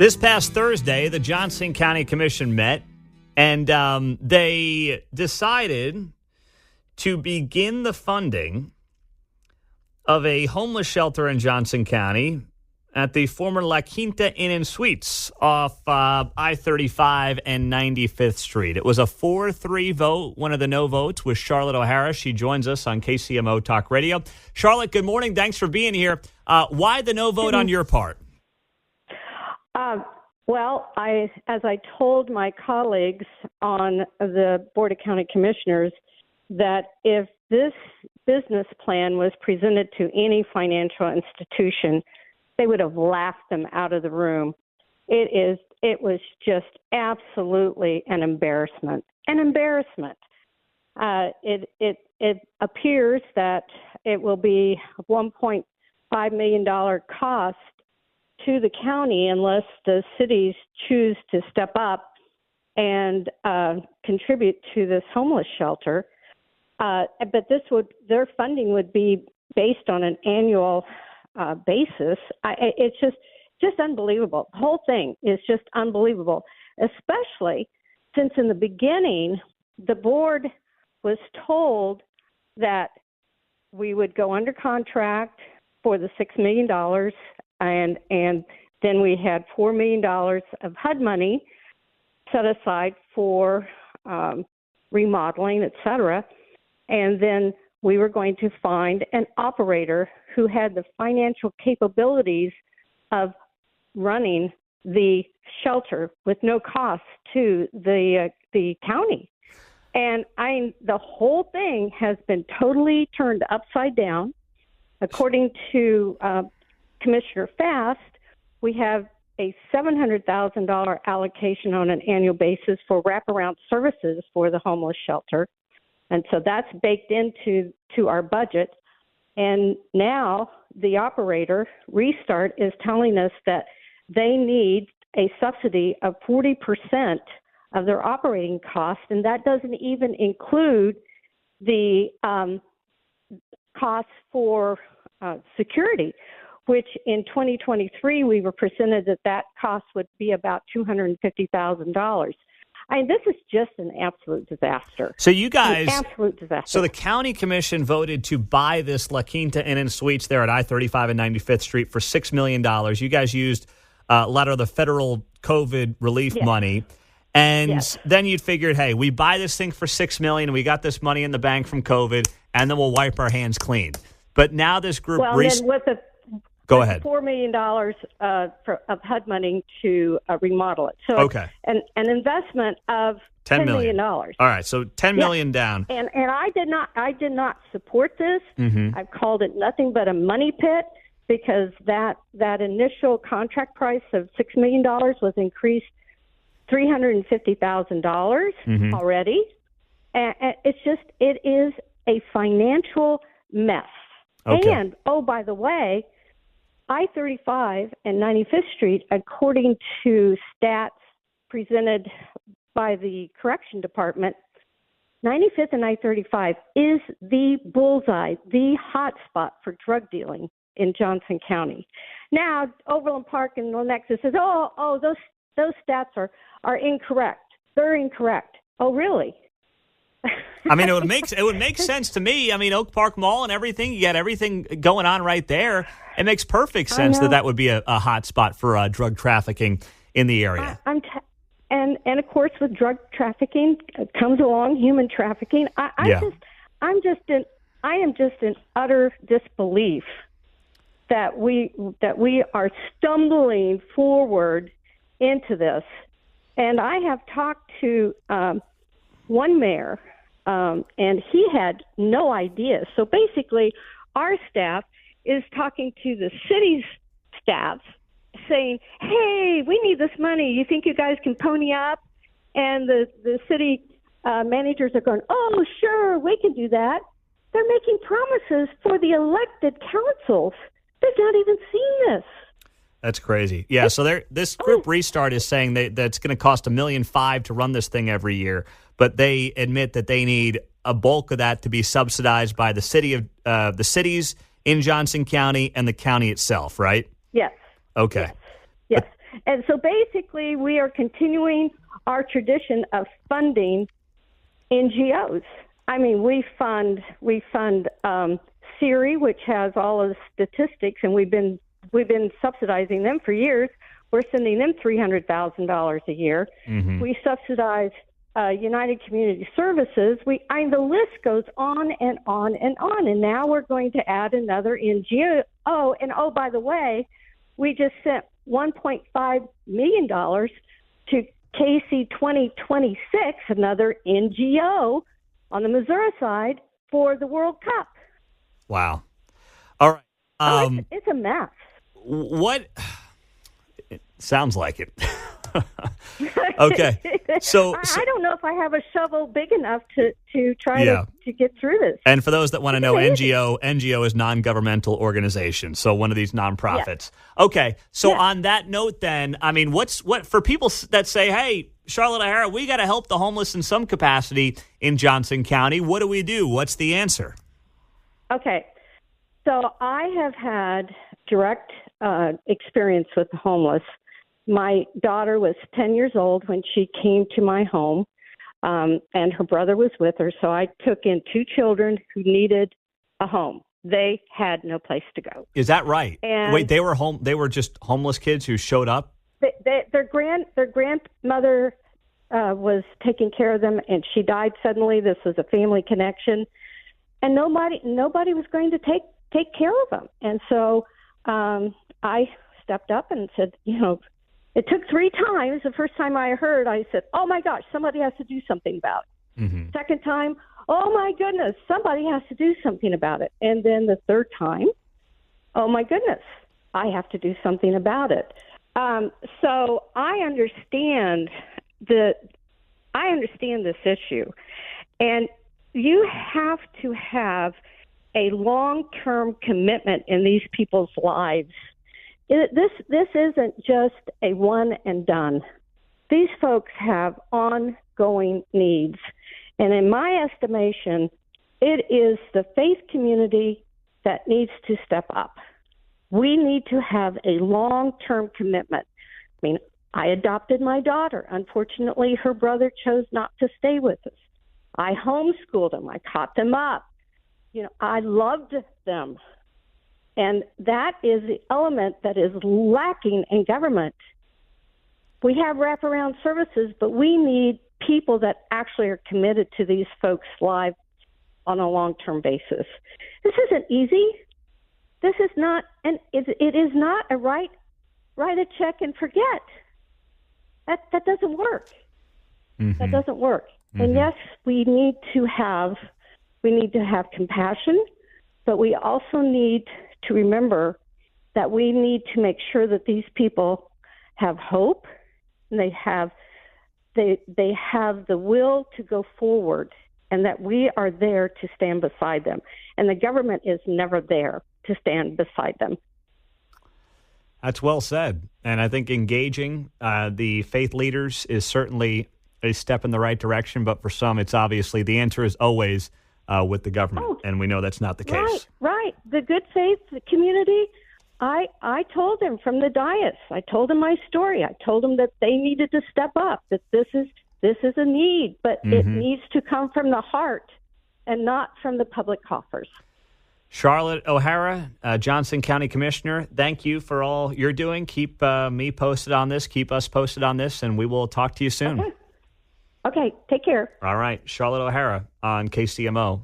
This past Thursday, the Johnson County Commission met, and they decided to begin the funding of a homeless shelter in Johnson County at the former La Quinta Inn and Suites off I-35 and 95th Street. It was a 4-3 vote. One of the no votes was Charlotte O'Hara. She joins us on KCMO Talk Radio. Charlotte, good morning. Thanks for being here. Why the no vote on your part? Well, as I told my colleagues on the Board of County Commissioners, that if this business plan was presented to any financial institution, they would have laughed them out of the room. It was just absolutely an embarrassment. An embarrassment. It appears that it will be a $1.5 million cost to the county unless the cities choose to step up and contribute to this homeless shelter. But their funding would be based on an annual basis. It's just unbelievable. The whole thing is just unbelievable, especially since in the beginning the board was told that we would go under contract for the $6 million. And then we had $4 million of HUD money set aside for remodeling, et cetera. And then we were going to find an operator who had the financial capabilities of running the shelter with no cost to the county. And the whole thing has been totally turned upside down. According to Commissioner Fast, we have a $700,000 allocation on an annual basis for wraparound services for the homeless shelter. And so that's baked into our budget. And now the operator, Restart, is telling us that they need a subsidy of 40% of their operating costs, and that doesn't even include the costs for security, which in 2023 we were presented that cost would be about $250,000. This is just an absolute disaster. So you guys, an absolute disaster. So the county commission voted to buy this La Quinta Inn and Suites there at I-35 and 95th Street for $6 million. You guys used a lot of the federal COVID relief money. And then you'd figured, hey, we buy this thing for $6 million, and we got this money in the bank from COVID, and then we'll wipe our hands clean. But now this group... Well, then with the Go ahead. $4 million of HUD money to remodel it. So an investment of $10 million. All right, so $10 million down. And I did not support this. Mm-hmm. I've called it nothing but a money pit because that initial contract price of $6 million was increased $350,000 already. And it is a financial mess. Okay. And, oh, by the way, I-35 and 95th Street, according to stats presented by the Correction Department, 95th and I-35 is the bullseye, the hot spot for drug dealing in Johnson County. Now, Overland Park and Lenexa says, those stats are incorrect. They're incorrect. Oh, really? I mean, it would make sense to me. I mean, Oak Park Mall and everything, you got everything going on right there. It makes perfect sense that would be a hot spot for drug trafficking in the area. And of course, with drug trafficking comes along human trafficking. I am just in utter disbelief that we are stumbling forward into this. And I have talked to one mayor, and he had no idea. So basically, our staff is talking to the city's staff saying, hey, we need this money. You think you guys can pony up? And the city managers are going, oh, sure, we can do that. They're making promises for the elected councils. They've not even seen this. That's crazy. Yeah, so this group Restart is saying that it's going to cost $1.5 million to run this thing every year, but they admit that they need a bulk of that to be subsidized by the cities in Johnson County and the county itself, right? Yes. Okay. Yes. And so basically, we are continuing our tradition of funding NGOs. I mean, we fund SERI, which has all of the statistics, and we've been subsidizing them for years. We're sending them $300,000 a year. Mm-hmm. We subsidize United Community Services. The list goes on and on and on. And now we're going to add another NGO. Oh, and by the way, we just sent $1.5 million to KC 2026, another NGO on the Missouri side for the World Cup. Wow. All right. It's a mess. What? It sounds like it. Okay. So I don't know if I have a shovel big enough to try to get through this. And for those that want to know, NGO is non-governmental organization, so one of these nonprofits. Yes. Okay. So on that note, then, I mean, what for people that say, "Hey, Charlotte O'Hara, we got to help the homeless in some capacity in Johnson County. What do we do? What's the answer?" Okay. So I have had direct experience with the homeless. My daughter was 10 years old when she came to my home, and her brother was with her. So I took in two children who needed a home. They had no place to go. Is that right? And wait, they were home. They were just homeless kids who showed up. Their grandmother was taking care of them, and she died suddenly. This was a family connection, and nobody was going to take care of them. And so I stepped up and said, it took 3 times. The first time I heard, I said, "Oh my gosh, somebody has to do something about it." Mm-hmm. Second time, "Oh my goodness, somebody has to do something about it." And then the third time, "Oh my goodness, I have to do something about it." So I understand this issue, and you have to have a long-term commitment in these people's lives. This isn't just a one and done. These folks have ongoing needs. And in my estimation, it is the faith community that needs to step up. We need to have a long-term commitment. I mean, I adopted my daughter. Unfortunately, her brother chose not to stay with us. I homeschooled them. I caught them up. I loved them. And that is the element that is lacking in government. We have wraparound services, but we need people that actually are committed to these folks' lives on a long-term basis. This isn't easy. This is not, and it is not a write a check and forget. That doesn't work. Mm-hmm. That doesn't work. Mm-hmm. And yes, we need to have compassion, but we also need to remember that we need to make sure that these people have hope and they have the will to go forward, and that we are there to stand beside them. And the government is never there to stand beside them. That's well said. And I think engaging the faith leaders is certainly a step in the right direction, but for some, it's obviously the answer is always with the government, and we know that's not the case. Right. The good faith community, I told them from the dais. I told them my story. I told them that they needed to step up, that this is a need, but it needs to come from the heart and not from the public coffers. Charlotte O'Hara, Johnson County Commissioner, thank you for all you're doing. Keep me posted on this. Keep us posted on this, and we will talk to you soon. Okay, take care. All right. Charlotte O'Hara on KCMO.